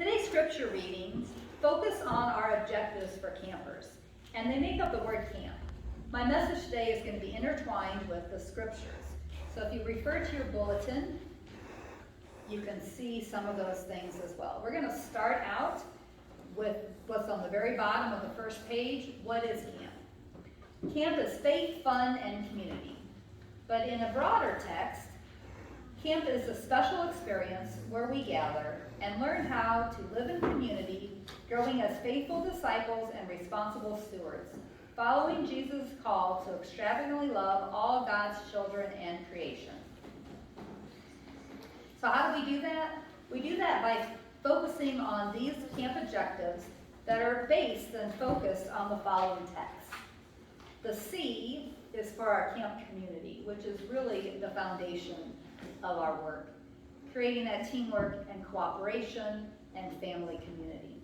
Today's scripture readings focus on our objectives for campers, and they make up the word camp. My message today is going to be intertwined with the scriptures. So if you refer to your bulletin, you can see some of those things as well. We're going to start out with what's on the very bottom of the first page. What is camp? Camp is faith, fun, and community. But in a broader text, camp is a special experience where we gather and learn how to live in community, growing as faithful disciples and responsible stewards, following Jesus' call to extravagantly love all God's children and creation. So how do we do that? We do that by focusing on these camp objectives that are based and focused on the following texts. The C is for our camp community, which is really the foundation of our work, creating that teamwork and cooperation and family community.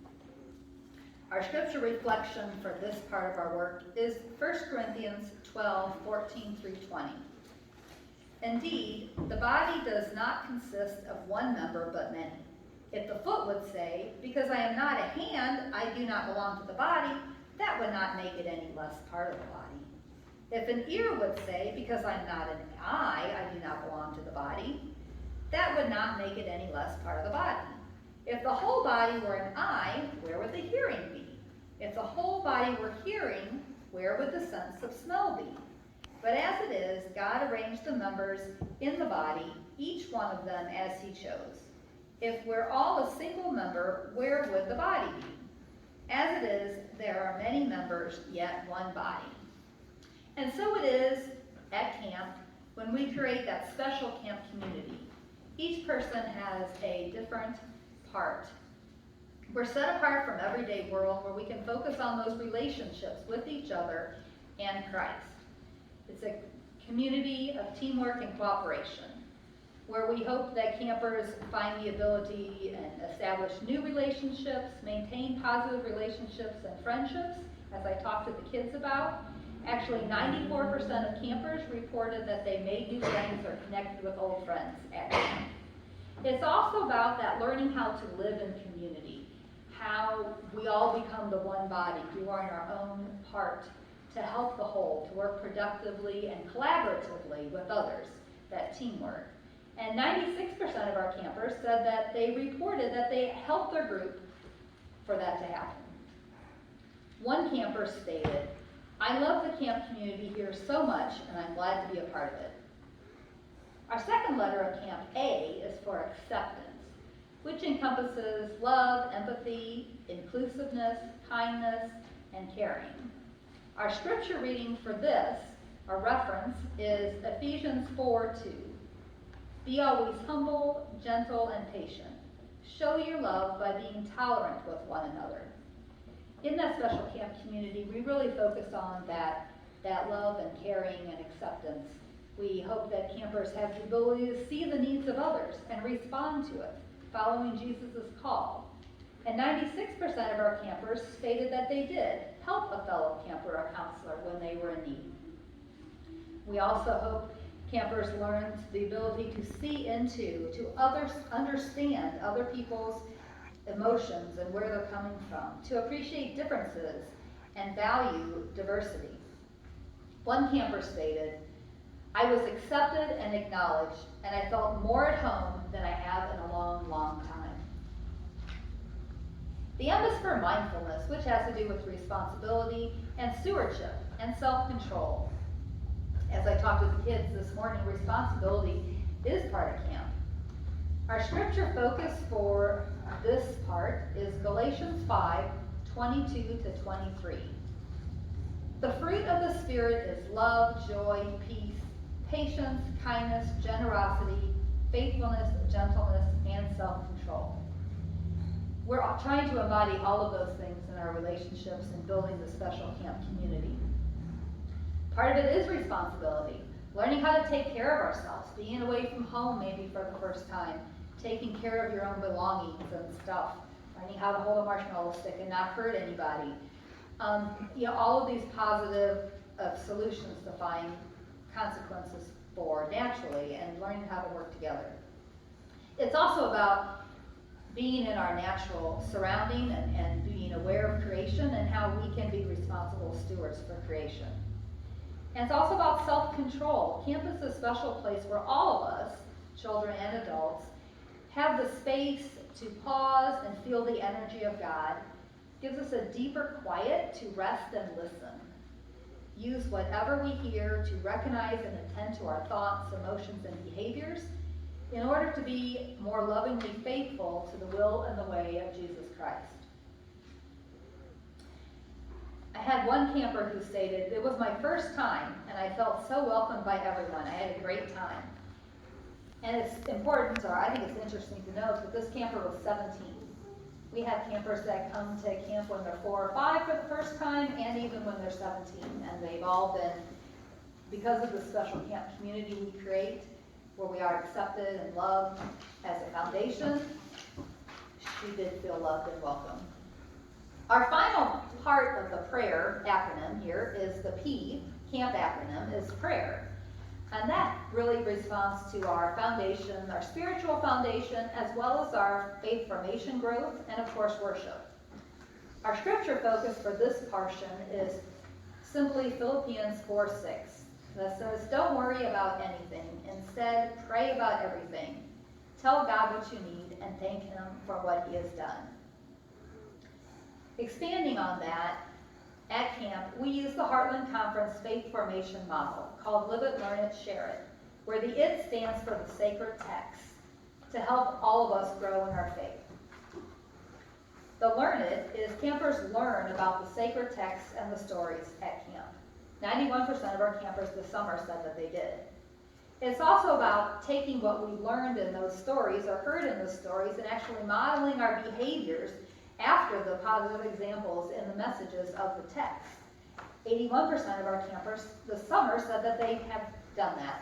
Our scripture reflection for this part of our work is 1 Corinthians 12:14-20. Indeed, the body does not consist of one member but many. If the foot would say, because I am not a hand, I do not belong to the body, that would not make it any less part of the body. If an ear would say, because I'm not an eye, I do not belong to the body, that would not make it any less part of the body. If the whole body were an eye, where would the hearing be? If the whole body were hearing, where would the sense of smell be? But as it is, God arranged the members in the body, each one of them as he chose. If we're all a single member, where would the body be? As it is, there are many members, yet one body. And so it is at camp when we create that special camp community. Each person has a different part. We're set apart from everyday world where we can focus on those relationships with each other and Christ. It's a community of teamwork and cooperation where we hope that campers find the ability and establish new relationships, maintain positive relationships and friendships, as I talked to the kids about. Actually, 94% of campers reported that they made new friends or connected with old friends at camp. It's also about that learning how to live in community, how we all become the one body, doing our own part to help the whole, to work productively and collaboratively with others, that teamwork. And 96% of our campers said that they reported that they helped their group for that to happen. One camper stated, I love the camp community here so much, and I'm glad to be a part of it. Our second letter of camp, A, is for acceptance, which encompasses love, empathy, inclusiveness, kindness, and caring. Our scripture reading for this, our reference, is Ephesians 4:2. Be always humble, gentle, and patient. Show your love by being tolerant with one another. In that special camp community, we really focus on that love and caring and acceptance. We hope that campers have the ability to see the needs of others and respond to it, following Jesus' call. And 96% of our campers stated that they did help a fellow camper or counselor when they were in need. We also hope campers learned the ability to see into, to understand other people's emotions and where they're coming from, to appreciate differences and value diversity. One camper stated, I was accepted and acknowledged, and I felt more at home than I have in a long, long time. The M is for mindfulness, which has to do with responsibility and stewardship and self-control. As I talked with the kids this morning, responsibility is part of camp. Our scripture focus for this part is Galatians 5:22-23. The fruit of the Spirit is love, joy, peace, patience, kindness, generosity, faithfulness, gentleness, and self-control. We're trying to embody all of those things in our relationships and building the special camp community. Part of it is responsibility, learning how to take care of ourselves, being away from home maybe for the first time, taking care of your own belongings and stuff, learning how to hold a marshmallow stick and not hurt anybody. All of these positive solutions to find consequences for naturally and learning how to work together. It's also about being in our natural surrounding and being aware of creation and how we can be responsible stewards for creation. And it's also about self-control. Camp is a special place where all of us, children and adults, have the space to pause and feel the energy of God. Gives us a deeper quiet to rest and listen. Use whatever we hear to recognize and attend to our thoughts, emotions, and behaviors in order to be more lovingly faithful to the will and the way of Jesus Christ. I had one camper who stated, "It was my first time, and I felt so welcomed by everyone. I had a great time." And it's important, or I think it's interesting to note, that this camper was 17. We have campers that come to camp when they're 4 or 5 for the first time, and even when they're 17. And they've all been, because of the special camp community we create, where we are accepted and loved as a foundation, she did feel loved and welcome. Our final part of the prayer acronym here is the P, camp acronym, is prayer. And that really responds to our foundation, our spiritual foundation, as well as our faith formation growth, and of course worship. Our scripture focus for this portion is simply Philippians 4:6. That says, "Don't worry about anything. Instead, pray about everything. Tell God what you need and thank Him for what He has done." Expanding on that, at camp, we use the Heartland Conference faith formation model called Live It, Learn It, Share It, where the IT stands for the sacred text to help all of us grow in our faith. The Learn It is campers learn about the sacred texts and the stories at camp. 91% of our campers this summer said that they did. It's also about taking what we learned in those stories or heard in those stories and actually modeling our behaviors after the positive examples in the messages of the text. 81% of our campers this summer said that they have done that.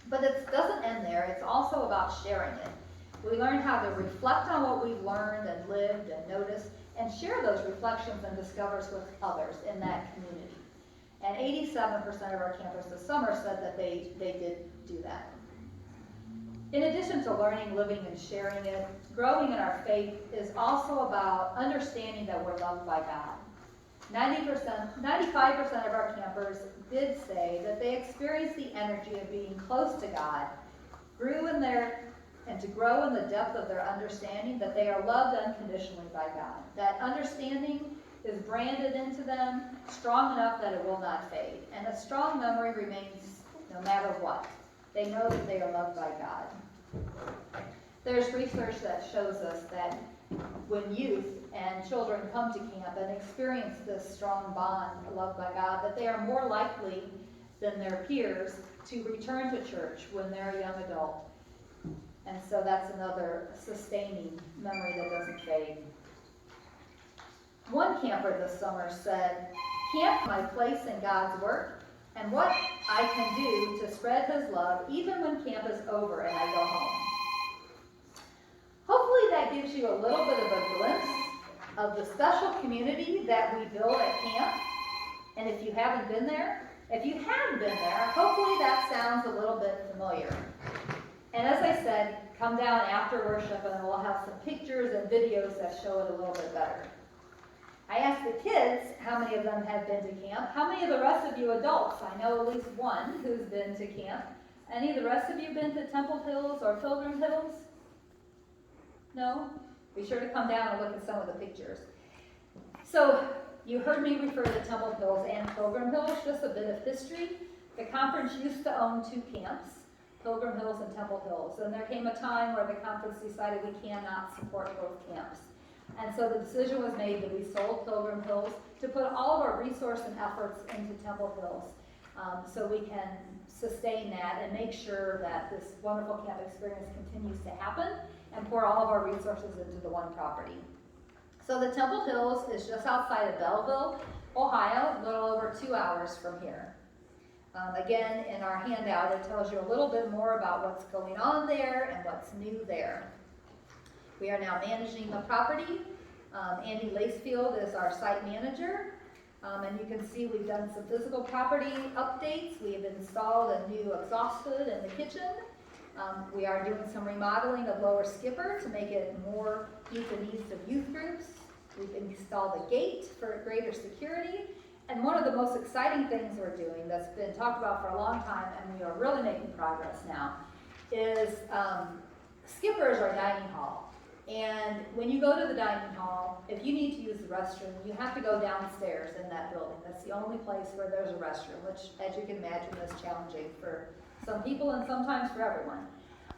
But it doesn't end there. It's also about sharing it. We learn how to reflect on what we've learned and lived and noticed and share those reflections and discoveries with others in that community. And 87% of our campers this summer said that they did do that. In addition to learning, living, and sharing it, growing in our faith is also about understanding that we're loved by God. 95% of our campers did say that they experienced the energy of being close to God, and to grow in the depth of their understanding that they are loved unconditionally by God. That understanding is branded into them, strong enough that it will not fade. And a strong memory remains no matter what. They know that they are loved by God. There's research that shows us that when youth and children come to camp and experience this strong bond loved by God, that they are more likely than their peers to return to church when they're a young adult. And so that's another sustaining memory that doesn't fade. One camper this summer said, "Camp is my place in God's work and what I can do to spread His love even when camp is over and I go home." Hopefully that gives you a little bit of a glimpse of the special community that we build at camp. And if you have been there, hopefully that sounds a little bit familiar. And as I said, come down after worship and we'll have some pictures and videos that show it a little bit better. I asked the kids how many of them had been to camp. How many of the rest of you adults? I know at least one who's been to camp. Any of the rest of you been to Temple Hills or Pilgrim Hills? No? Be sure to come down and look at some of the pictures. So you heard me refer to Temple Hills and Pilgrim Hills. Just a bit of history. The conference used to own 2 camps, Pilgrim Hills and Temple Hills. And there came a time where the conference decided we cannot support both camps. And so the decision was made that we sold Pilgrim Hills to put all of our resource and efforts into Temple Hills so we can sustain that and make sure that this wonderful camp experience continues to happen and pour all of our resources into the one property. So the Temple Hills is just outside of Belleville, Ohio, a little over 2 hours from here. Again, in our handout, it tells you a little bit more about what's going on there and what's new there. We are now managing the property. Andy Lacefield is our site manager. And you can see we've done some physical property updates. We have installed a new exhaust hood in the kitchen. We are doing some remodeling of Lower Skipper to make it more meet the needs of youth groups. We've installed a gate for greater security. And one of the most exciting things we're doing that's been talked about for a long time, and we are really making progress now, is Skipper is our dining hall. And when you go to the dining hall, if you need to use the restroom, you have to go downstairs in that building. That's the only place where there's a restroom, which, as you can imagine, is challenging for some people and sometimes for everyone.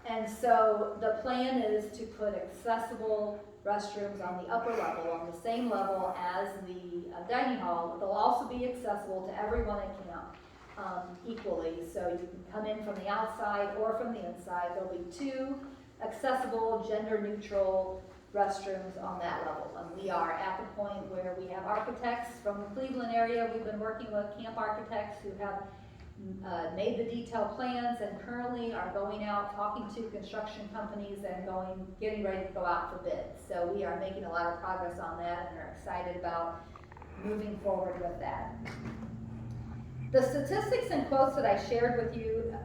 And so the plan is to put accessible restrooms on the upper level, on the same level as the dining hall. They'll also be accessible to everyone at camp equally. So you can come in from the outside or from the inside. There'll be 2 accessible, gender-neutral restrooms on that level. And we are at the point where we have architects from the Cleveland area. We've been working with camp architects who have made the detailed plans and currently are going out talking to construction companies and getting ready to go out for bid. So we are making a lot of progress on that and are excited about moving forward with that. The statistics and quotes that I shared with you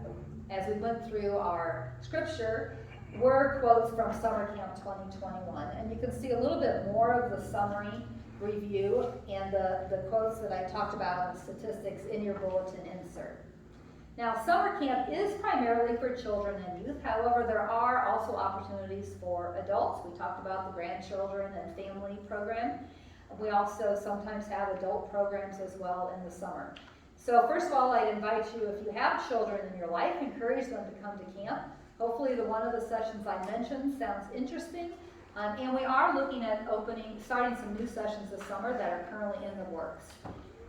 as we went through our scripture were quotes from Summer Camp 2021, and you can see a little bit more of the summary review and the quotes that I talked about on the statistics in your bulletin insert. Now, summer camp is primarily for children and youth. However, there are also opportunities for adults. We talked about the grandchildren and family program. We also sometimes have adult programs as well in the summer. So first of all, I'd invite you, if you have children in your life, encourage them to come to camp. Hopefully one of the sessions I mentioned sounds interesting. And we are looking at starting some new sessions this summer that are currently in the works.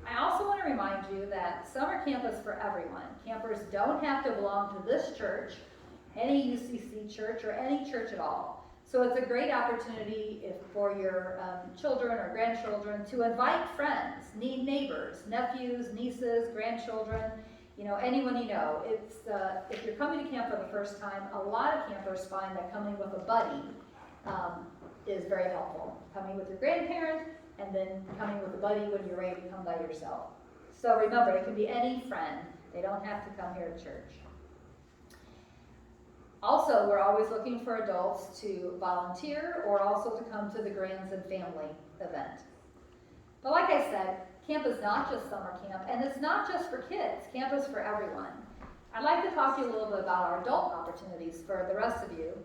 I also want to remind you that summer camp is for everyone. Campers don't have to belong to this church, any UCC church, or any church at all. So it's a great opportunity for your children or grandchildren to invite friends, neighbors, nephews, nieces, grandchildren, anyone you know. If you're coming to camp for the first time, a lot of campers find that coming with a buddy is very helpful. Coming with your grandparent, and then coming with a buddy when you're ready to come by yourself. So remember, it can be any friend. They don't have to come here to church. Also, we're always looking for adults to volunteer or also to come to the Grands and Family event. But like I said, camp is not just summer camp, and it's not just for kids. Camp is for everyone. I'd like to talk to you a little bit about our adult opportunities for the rest of you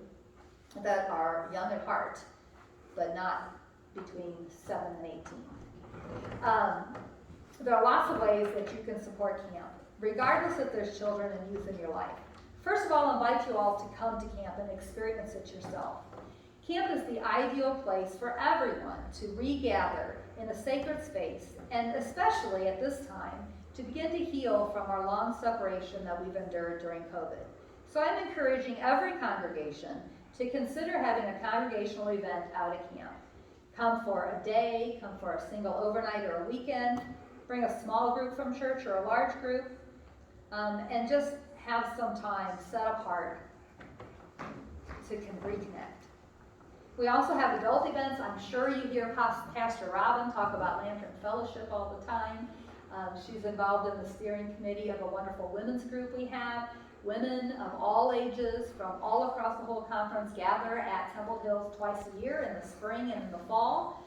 that are young at heart, but not between 7 and 18. There are lots of ways that you can support camp, regardless if there's children and youth in your life. First of all, I invite you all to come to camp and experience it yourself. Camp is the ideal place for everyone to regather in a sacred space, and especially at this time, to begin to heal from our long separation that we've endured during COVID. So I'm encouraging every congregation to consider having a congregational event out at camp. Come for a day, come for a single overnight or a weekend, bring a small group from church or a large group, and just have some time set apart to reconnect. We also have adult events. I'm sure you hear Pastor Robin talk about Lantern Fellowship all the time. She's involved in the steering committee of a wonderful women's group we have. Women of all ages from all across the whole conference gather at Temple Hills twice a year in the spring and in the fall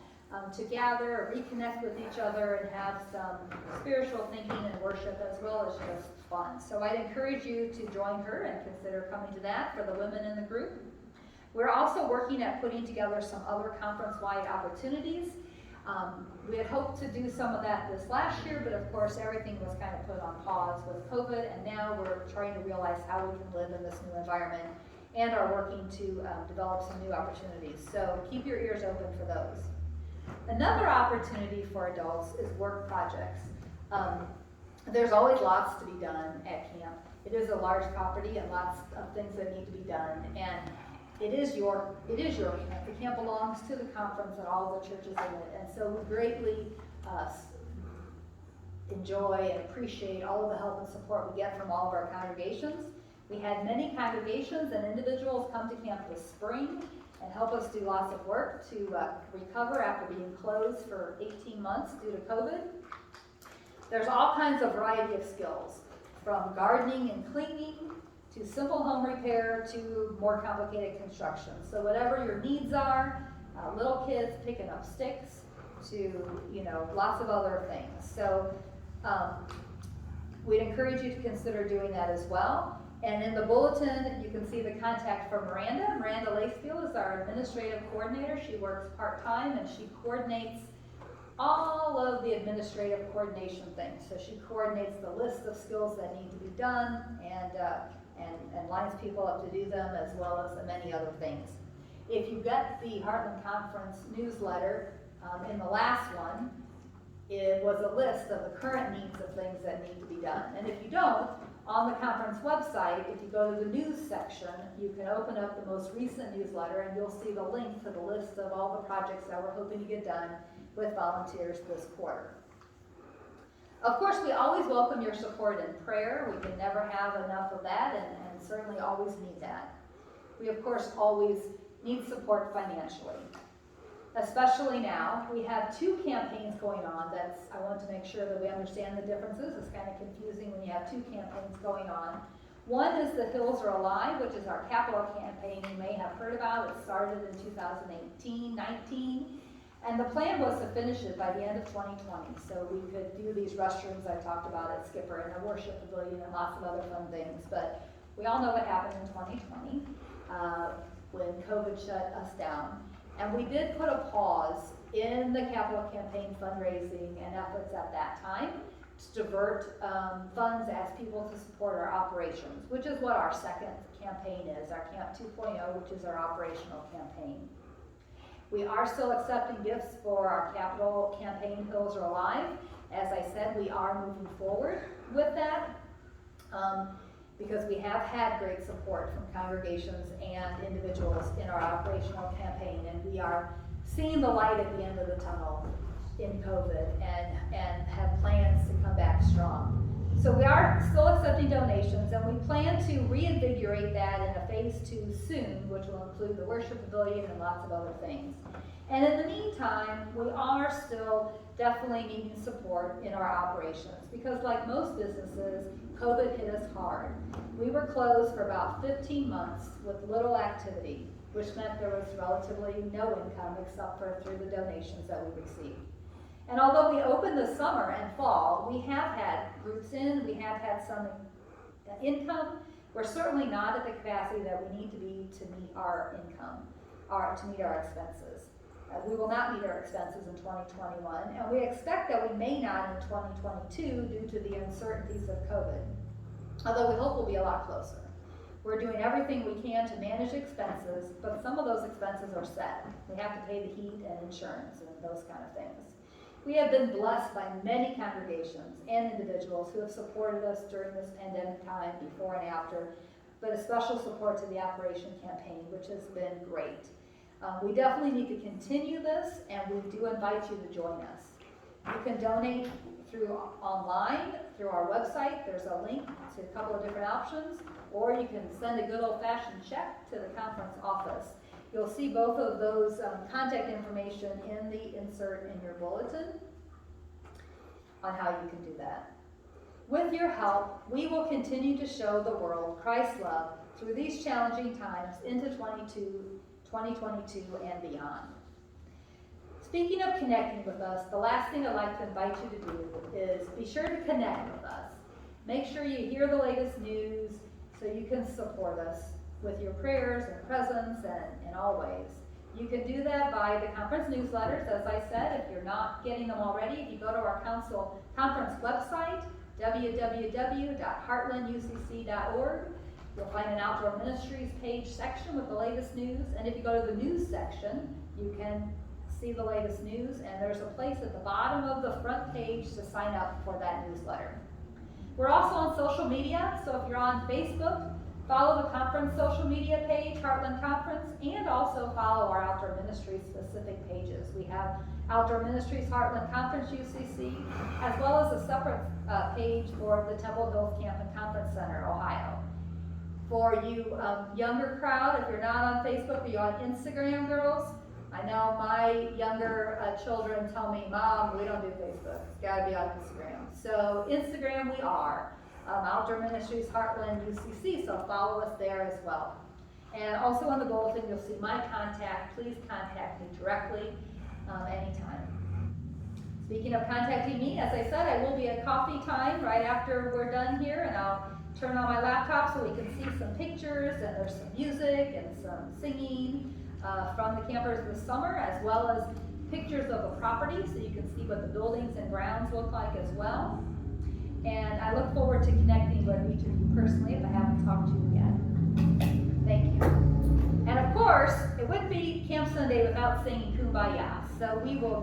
to gather, reconnect with each other, and have some spiritual thinking and worship as well as just fun. So I'd encourage you to join her and consider coming to that for the women in the group. We're also working at putting together some other conference-wide opportunities. We had hoped to do some of that this last year, but of course everything was kind of put on pause with COVID, and now we're trying to realize how we can live in this new environment and are working to develop some new opportunities. So keep your ears open for those. Another opportunity for adults is work projects. There's always lots to be done at camp. It is a large property and lots of things that need to be done, and it is your camp. The camp belongs to the conference and all the churches in it, and so we greatly enjoy and appreciate all of the help and support we get from all of our congregations. We had many congregations and individuals come to camp this spring and help us do lots of work to recover after being closed for 18 months due to COVID. There's all kinds of variety of skills, from gardening and cleaning to simple home repair to more complicated construction. So whatever your needs are, little kids picking up sticks to, lots of other things. So we'd encourage you to consider doing that as well. And in the bulletin, you can see the contact for Miranda. Miranda Lacefield is our administrative coordinator. She works part-time and she coordinates all of the administrative coordination things. So she coordinates the list of skills that need to be done and lines people up to do them, as well as many other things. If you get the Heartland Conference newsletter, in the last one, it was a list of the current needs of things that need to be done. And if you don't, on the conference website, if you go to the news section, you can open up the most recent newsletter and you'll see the link to the list of all the projects that we're hoping to get done with volunteers this quarter. Of course, we always welcome your support in prayer. We can never have enough of that and certainly always need that. We, of course, always need support financially. Especially now, we have 2 campaigns going on. I want to make sure that we understand the differences. It's kind of confusing when you have 2 campaigns going on. One is the Hills Are Alive, which is our capital campaign you may have heard about. It started in 2018-19, and the plan was to finish it by the end of 2020, so we could do these restrooms I talked about at Skipper and a worship pavilion and lots of other fun things. But we all know what happened in 2020 when COVID shut us down. And we did put a pause in the capital campaign fundraising and efforts at that time to divert funds, ask people to support our operations, which is what our second campaign is, our Camp 2.0, which is our operational campaign. We are still accepting gifts for our capital campaign, Hills Are Alive. As I said, we are moving forward with that. Because we have had great support from congregations and individuals in our operational campaign, and we are seeing the light at the end of the tunnel in COVID and have plans to come back strong. So we are still accepting donations, and we plan to reinvigorate that in a phase 2 soon, which will include the worship pavilion and lots of other things. And in the meantime, we are still definitely needing support in our operations because, like most businesses, COVID hit us hard. We were closed for about 15 months with little activity, which meant there was relatively no income except for through the donations that we received. And although we opened this summer and fall, we have had groups in, we have had some income. We're certainly not at the capacity that we need to be to meet our income, to meet our expenses. We will not meet our expenses in 2021, and we expect that we may not in 2022 due to the uncertainties of COVID, although we hope we'll be a lot closer. We're doing everything we can to manage expenses, but some of those expenses are set. We have to pay the heat and insurance and those kind of things. We have been blessed by many congregations and individuals who have supported us during this pandemic time, before and after, but a special support to the Operation Campaign, which has been great. We definitely need to continue this, and we do invite you to join us. You can donate through online, through our website. There's a link to a couple of different options, or you can send a good old-fashioned check to the conference office. You'll see both of those contact information in the insert in your bulletin on how you can do that. With your help, we will continue to show the world Christ's love through these challenging times into 2022 and beyond. Speaking of connecting with us, the last thing I'd like to invite you to do is be sure to connect with us. Make sure you hear the latest news so you can support us with your prayers and presence and in all ways. You can do that by the conference newsletters, as I said. If you're not getting them already, if you go to our conference website, www.heartlanducc.org, you'll find an Outdoor Ministries page section with the latest news. And if you go to the news section, you can see the latest news. And there's a place at the bottom of the front page to sign up for that newsletter. We're also on social media. So if you're on Facebook, follow the conference social media page, Heartland Conference, and also follow our Outdoor Ministries specific pages. We have Outdoor Ministries Heartland Conference UCC, as well as a separate page for the Temple Hills Camp and Conference Center, Ohio. For you younger crowd, if you're not on Facebook, are you on Instagram, girls? I know my younger children tell me, Mom, we don't do Facebook. It's got to be on Instagram. So Instagram we are. Outdoor Ministries, Heartland UCC, so follow us there as well. And also on the bulletin, you'll see my contact. Please contact me directly anytime. Speaking of contacting me, as I said, I will be at coffee time right after we're done here, and I'll turn on my laptop so we can see some pictures, and there's some music and some singing from the campers this summer, as well as pictures of the property so you can see what the buildings and grounds look like as well. And I look forward to connecting with each of you personally if I haven't talked to you yet. Thank you. And of course, it wouldn't be Camp Sunday without singing Kumbaya. So we will